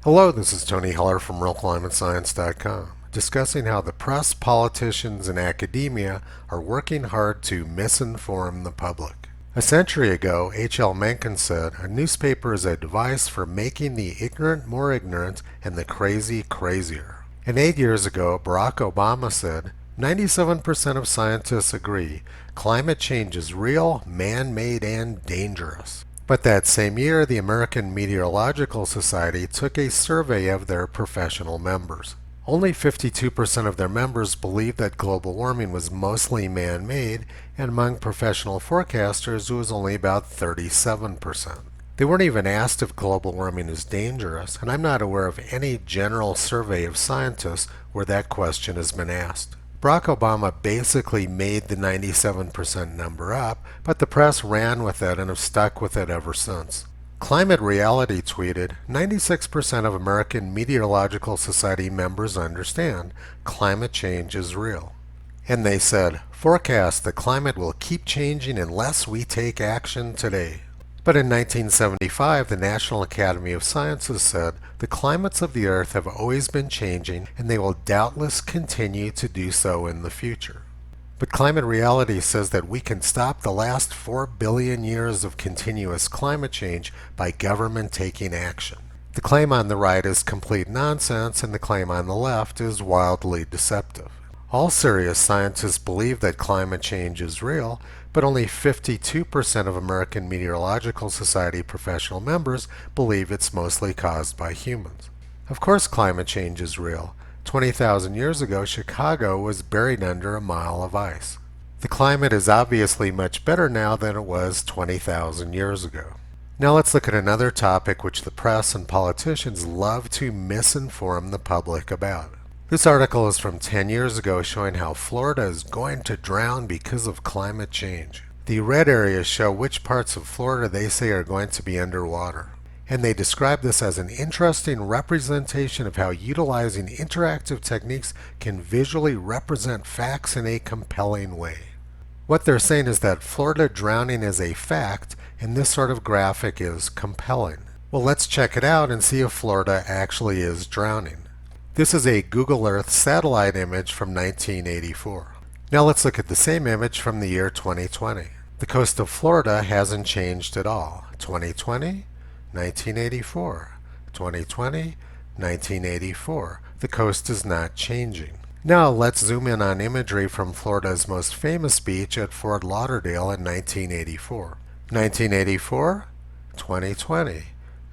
Hello, this is Tony Heller from RealClimateScience.com, discussing how the press, politicians, and academia are working hard to misinform the public. A century ago, H.L. Mencken said, "A newspaper is a device for making the ignorant more ignorant and the crazy crazier." And 8 years ago, Barack Obama said, 97% of scientists agree climate change is real, man-made, and dangerous. But that same year, the American Meteorological Society took a survey of their professional members. Only 52% of their members believed that global warming was mostly man-made, and among professional forecasters, it was only about 37%. They weren't even asked if global warming is dangerous, and I'm not aware of any general survey of scientists where that question has been asked. Barack Obama basically made the 97% number up, but the press ran with it and have stuck with it ever since. Climate Reality tweeted, 96% of American Meteorological Society members understand climate change is real. And they said, forecast the climate will keep changing unless we take action today. But in 1975, the National Academy of Sciences said, the climates of the Earth have always been changing and they will doubtless continue to do so in the future. But Climate Reality says that we can stop the last 4 billion years of continuous climate change by government taking action. The claim on the right is complete nonsense and the claim on the left is wildly deceptive. All serious scientists believe that climate change is real, but only 52% of American Meteorological Society professional members believe it's mostly caused by humans. Of course climate change is real. 20,000 years ago, Chicago was buried under a mile of ice. The climate is obviously much better now than it was 20,000 years ago. Now let's look at another topic which the press and politicians love to misinform the public about. This article is from 10 years ago showing how Florida is going to drown because of climate change. The red areas show which parts of Florida they say are going to be underwater. And they describe this as an interesting representation of how utilizing interactive techniques can visually represent facts in a compelling way. What they're saying is that Florida drowning is a fact, and this sort of graphic is compelling. Well, let's check it out and see if Florida actually is drowning. This is a Google Earth satellite image from 1984. Now let's look at the same image from the year 2020. The coast of Florida hasn't changed at all. 2020, 1984. 2020, 1984. The coast is not changing. Now let's zoom in on imagery from Florida's most famous beach at Fort Lauderdale in 1984. 1984, 2020.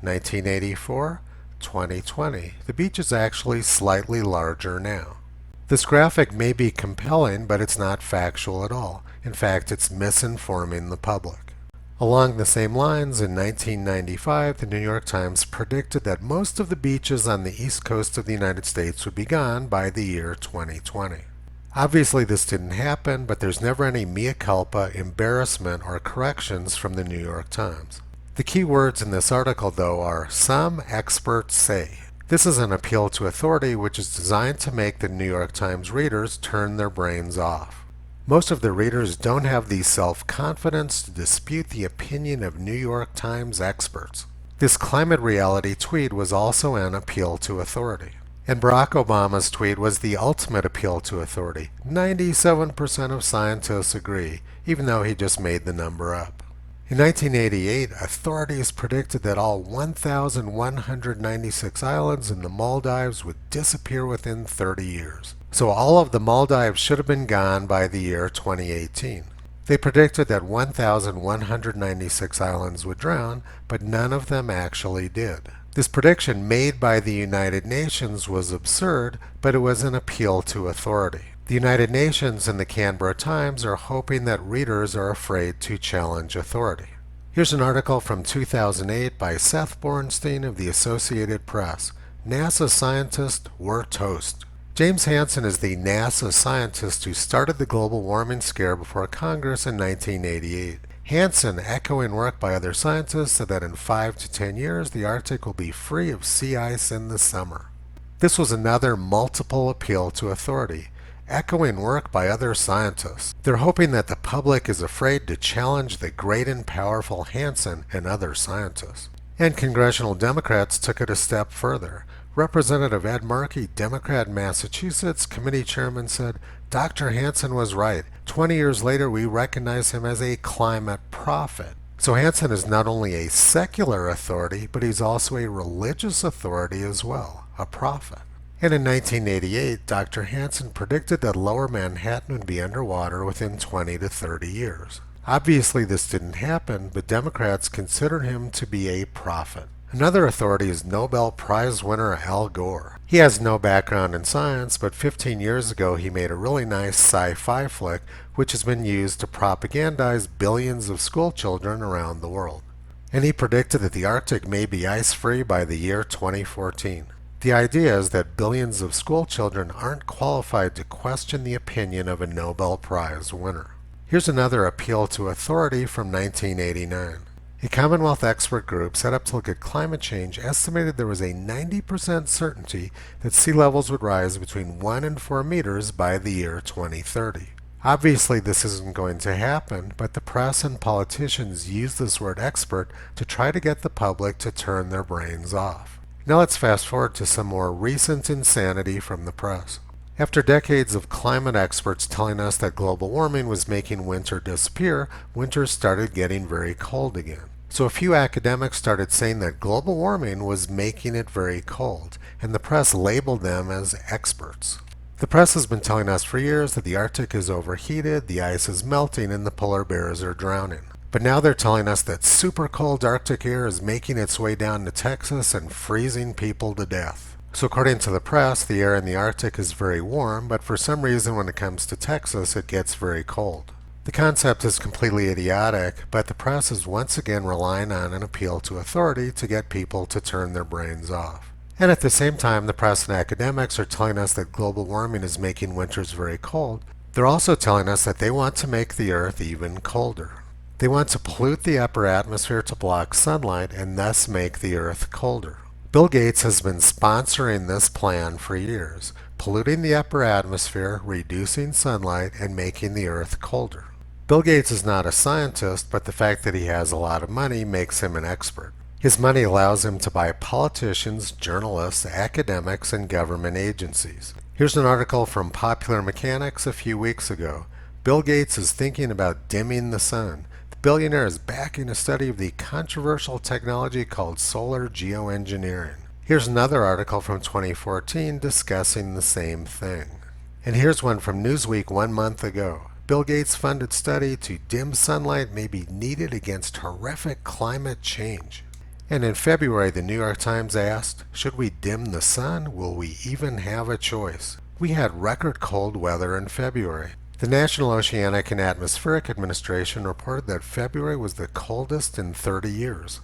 1984, 2020. The beach is actually slightly larger now. This graphic may be compelling, but it's not factual at all. In fact, it's misinforming the public. Along the same lines, in 1995, the New York Times predicted that most of the beaches on the east coast of the United States would be gone by the year 2020. Obviously, this didn't happen, but there's never any mea culpa, embarrassment, or corrections from the New York Times. The key words in this article, though, are "some experts say." This is an appeal to authority which is designed to make the New York Times readers turn their brains off. Most of the readers don't have the self-confidence to dispute the opinion of New York Times experts. This Climate Reality tweet was also an appeal to authority. And Barack Obama's tweet was the ultimate appeal to authority. 97% of scientists agree, even though he just made the number up. In 1988, authorities predicted that all 1,196 islands in the Maldives would disappear within 30 years. So all of the Maldives should have been gone by the year 2018. They predicted that 1,196 islands would drown, but none of them actually did. This prediction made by the United Nations was absurd, but it was an appeal to authority. The United Nations and the Canberra Times are hoping that readers are afraid to challenge authority. Here's an article from 2008 by Seth Bornstein of the Associated Press. NASA scientists were toast. James Hansen is the NASA scientist who started the global warming scare before Congress in 1988. Hansen, echoing work by other scientists, said that in 5 to 10 years the Arctic will be free of sea ice in the summer. This was another multiple appeal to authority, echoing work by other scientists. They're hoping that the public is afraid to challenge the great and powerful Hansen and other scientists. And congressional Democrats took it a step further. Representative Ed Markey, Democrat in Massachusetts, committee chairman, said, Dr. Hansen was right. 20 years later, we recognize him as a climate prophet. So Hansen is not only a secular authority, but he's also a religious authority as well, a prophet. And in 1988, Dr. Hansen predicted that lower Manhattan would be underwater within 20 to 30 years. Obviously, this didn't happen, but Democrats consider him to be a prophet. Another authority is Nobel Prize winner Al Gore. He has no background in science, but 15 years ago he made a really nice sci-fi flick which has been used to propagandize billions of school children around the world. And he predicted that the Arctic may be ice-free by the year 2014. The idea is that billions of school children aren't qualified to question the opinion of a Nobel Prize winner. Here's another appeal to authority from 1989. A Commonwealth expert group set up to look at climate change estimated there was a 90% certainty that sea levels would rise between 1 and 4 meters by the year 2030. Obviously, this isn't going to happen, but the press and politicians use this word expert to try to get the public to turn their brains off. Now let's fast forward to some more recent insanity from the press. After decades of climate experts telling us that global warming was making winter disappear, winters started getting very cold again. So a few academics started saying that global warming was making it very cold, and the press labeled them as experts. The press has been telling us for years that the Arctic is overheated, the ice is melting, and the polar bears are drowning. But now they're telling us that super cold Arctic air is making its way down to Texas and freezing people to death. So according to the press, the air in the Arctic is very warm, but for some reason when it comes to Texas, it gets very cold. The concept is completely idiotic, but the press is once again relying on an appeal to authority to get people to turn their brains off. And at the same time, the press and academics are telling us that global warming is making winters very cold. They're also telling us that they want to make the Earth even colder. They want to pollute the upper atmosphere to block sunlight and thus make the Earth colder. Bill Gates has been sponsoring this plan for years, polluting the upper atmosphere, reducing sunlight, and making the Earth colder. Bill Gates is not a scientist, but the fact that he has a lot of money makes him an expert. His money allows him to buy politicians, journalists, academics, and government agencies. Here's an article from Popular Mechanics a few weeks ago. Bill Gates is thinking about dimming the sun. The billionaire is backing a study of the controversial technology called solar geoengineering. Here's another article from 2014 discussing the same thing. And here's one from Newsweek 1 month ago. Bill Gates' funded study to dim sunlight may be needed against horrific climate change. And in February, the New York Times asked, should we dim the sun? Will we even have a choice? We had record cold weather in February. The National Oceanic and Atmospheric Administration reported that February was the coldest in 30 years.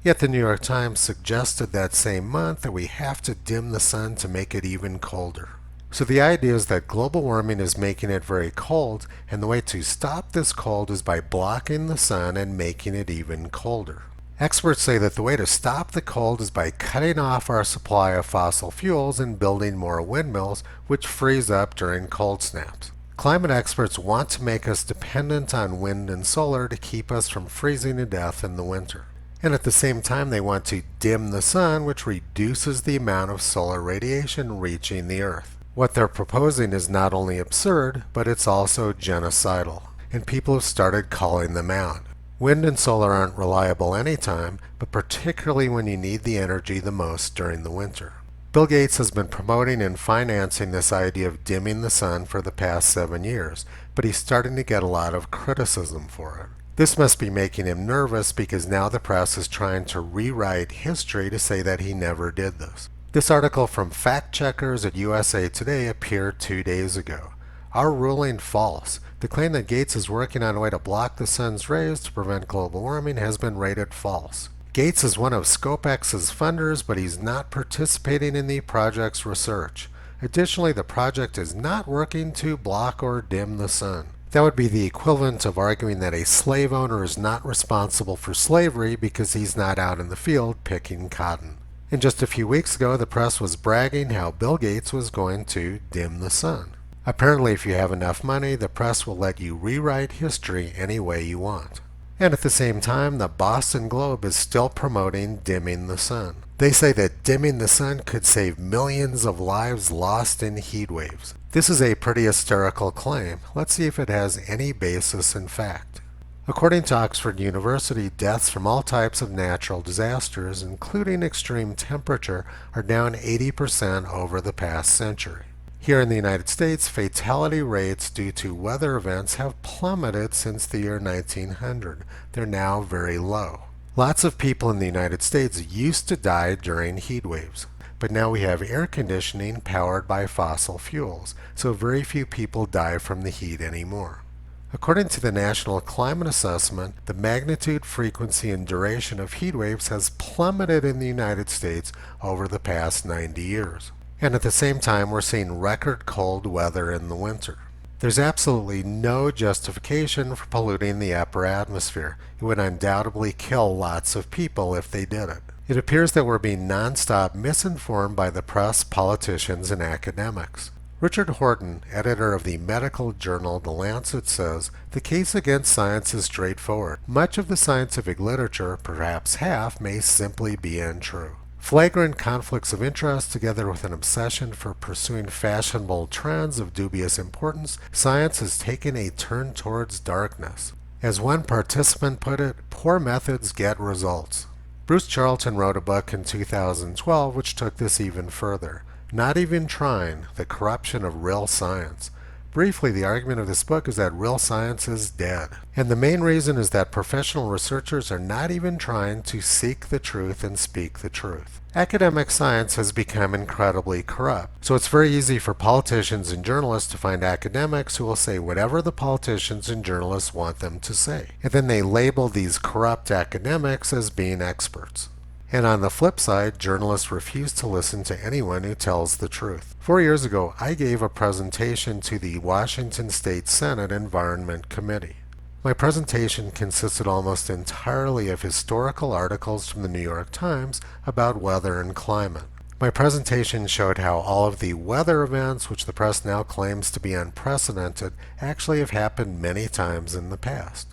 Yet the New York Times suggested that same month that we have to dim the sun to make it even colder. So the idea is that global warming is making it very cold, and the way to stop this cold is by blocking the sun and making it even colder. Experts say that the way to stop the cold is by cutting off our supply of fossil fuels and building more windmills, which freeze up during cold snaps. Climate experts want to make us dependent on wind and solar to keep us from freezing to death in the winter. And at the same time, they want to dim the sun, which reduces the amount of solar radiation reaching the Earth. What they're proposing is not only absurd, but it's also genocidal, and people have started calling them out. Wind and solar aren't reliable anytime, but particularly when you need the energy the most during the winter. Bill Gates has been promoting and financing this idea of dimming the sun for the past 7 years, but he's starting to get a lot of criticism for it. This must be making him nervous because now the press is trying to rewrite history to say that he never did this. This article from fact checkers at USA Today appeared 2 days ago. Our ruling false. The claim that Gates is working on a way to block the sun's rays to prevent global warming has been rated false. Gates is one of ScopeX's funders, but he's not participating in the project's research. Additionally, the project is not working to block or dim the sun. That would be the equivalent of arguing that a slave owner is not responsible for slavery because he's not out in the field picking cotton. And just a few weeks ago, the press was bragging how Bill Gates was going to dim the sun. Apparently, if you have enough money, the press will let you rewrite history any way you want. And at the same time, the Boston Globe is still promoting dimming the sun. They say that dimming the sun could save millions of lives lost in heat waves. This is a pretty hysterical claim. Let's see if it has any basis in fact. According to Oxford University, deaths from all types of natural disasters, including extreme temperature, are down 80% over the past century. Here in the United States, fatality rates due to weather events have plummeted since the year 1900. They're now very low. Lots of people in the United States used to die during heat waves, but now we have air conditioning powered by fossil fuels, so very few people die from the heat anymore. According to the National Climate Assessment, the magnitude, frequency, and duration of heat waves has plummeted in the United States over the past 90 years. And at the same time, we're seeing record cold weather in the winter. There's absolutely no justification for polluting the upper atmosphere. It would undoubtedly kill lots of people if they did it. It appears that we're being nonstop misinformed by the press, politicians, and academics. Richard Horton, editor of the medical journal The Lancet, says, "The case against science is straightforward. Much of the scientific literature, perhaps half, may simply be untrue. Flagrant conflicts of interest, together with an obsession for pursuing fashionable trends of dubious importance, science has taken a turn towards darkness. As one participant put it, poor methods get results." Bruce Charlton wrote a book in 2012 which took this even further. Not Even Trying: The Corruption of Real Science. Briefly, the argument of this book is that real science is dead. And the main reason is that professional researchers are not even trying to seek the truth and speak the truth. Academic science has become incredibly corrupt, so it's very easy for politicians and journalists to find academics who will say whatever the politicians and journalists want them to say. And then they label these corrupt academics as being experts. And on the flip side, journalists refuse to listen to anyone who tells the truth. 4 years ago, I gave a presentation to the Washington State Senate Environment Committee. My presentation consisted almost entirely of historical articles from the New York Times about weather and climate. My presentation showed how all of the weather events, which the press now claims to be unprecedented, actually have happened many times in the past.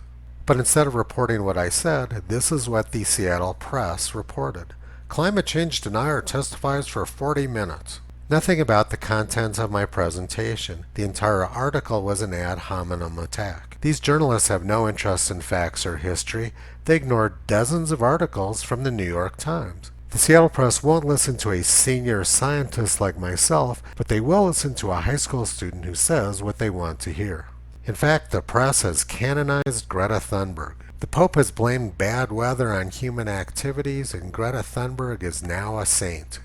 But instead of reporting what I said, this is what the Seattle Press reported. Climate change denier testifies for 40 minutes. Nothing about the contents of my presentation. The entire article was an ad hominem attack. These journalists have no interest in facts or history. They ignored dozens of articles from the New York Times. The Seattle Press won't listen to a senior scientist like myself, but they will listen to a high school student who says what they want to hear. In fact, the press has canonized Greta Thunberg. The Pope has blamed bad weather on human activities, and Greta Thunberg is now a saint.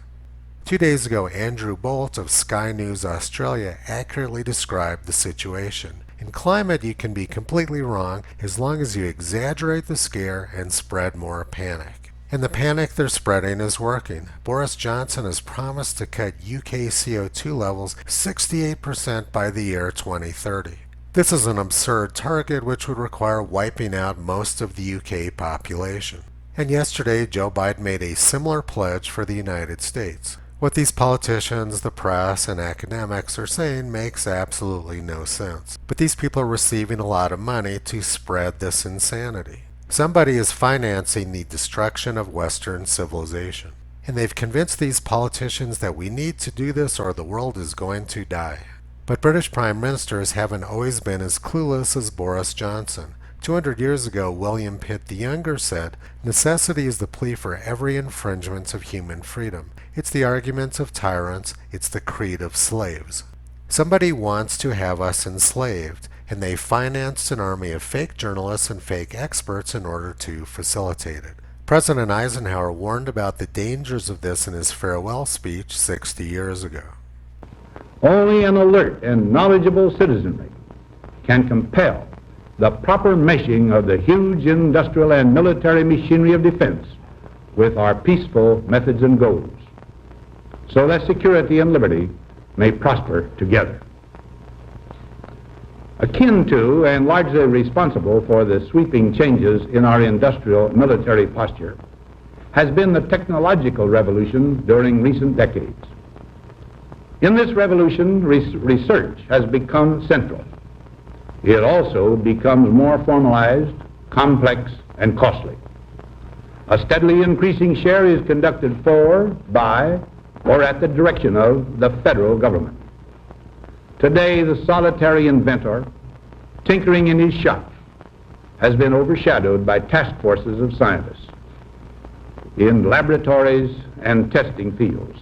2 days ago, Andrew Bolt of Sky News Australia accurately described the situation. In climate, you can be completely wrong as long as you exaggerate the scare and spread more panic. And the panic they're spreading is working. Boris Johnson has promised to cut UK CO2 levels 68% by the year 2030. This is an absurd target which would require wiping out most of the UK population. And yesterday, Joe Biden made a similar pledge for the United States. What these politicians, the press, and academics are saying makes absolutely no sense. But these people are receiving a lot of money to spread this insanity. Somebody is financing the destruction of Western civilization. And they've convinced these politicians that we need to do this or the world is going to die. But British prime ministers haven't always been as clueless as Boris Johnson. 200 years ago, William Pitt the Younger said, "Necessity is the plea for every infringement of human freedom. It's the argument of tyrants. It's the creed of slaves." Somebody wants to have us enslaved, and they financed an army of fake journalists and fake experts in order to facilitate it. President Eisenhower warned about the dangers of this in his farewell speech 60 years ago. Only an alert and knowledgeable citizenry can compel the proper meshing of the huge industrial and military machinery of defense with our peaceful methods and goals, so that security and liberty may prosper together. Akin to and largely responsible for the sweeping changes in our industrial military posture has been the technological revolution during recent decades. In this revolution, research has become central. It also becomes more formalized complex, and costly. A steadily increasing share is conducted for, by, or at the direction of the federal government. Today, the solitary inventor, tinkering in his shop, has been overshadowed by task forces of scientists in laboratories and testing fields.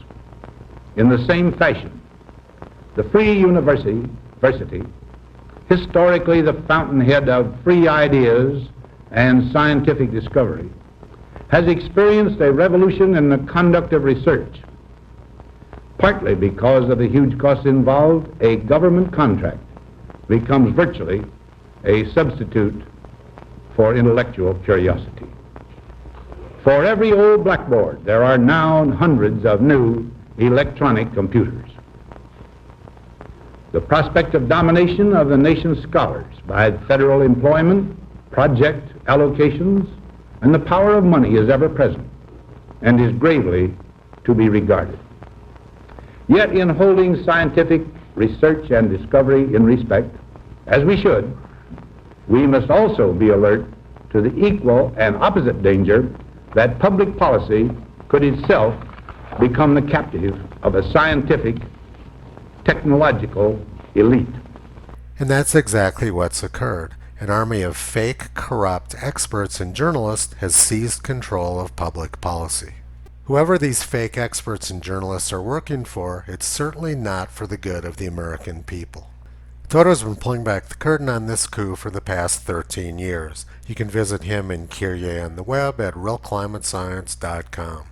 In the same fashion, the free university, historically the fountainhead of free ideas and scientific discovery, has experienced a revolution in the conduct of research. Partly because of the huge costs involved, a government contract becomes virtually a substitute for intellectual curiosity. For every old blackboard, there are now hundreds of new electronic computers. The prospect of domination of the nation's scholars by federal employment, project allocations, and the power of money is ever present and is gravely to be regarded. Yet in holding scientific research and discovery in respect, as we should, we must also be alert to the equal and opposite danger that public policy could itself become the captive of a scientific, technological elite. And that's exactly what's occurred. An army of fake, corrupt experts and journalists has seized control of public policy. Whoever these fake experts and journalists are working for, it's certainly not for the good of the American people. Toto's been pulling back the curtain on this coup for the past 13 years. You can visit him and Kyrie on the web at realclimatescience.com.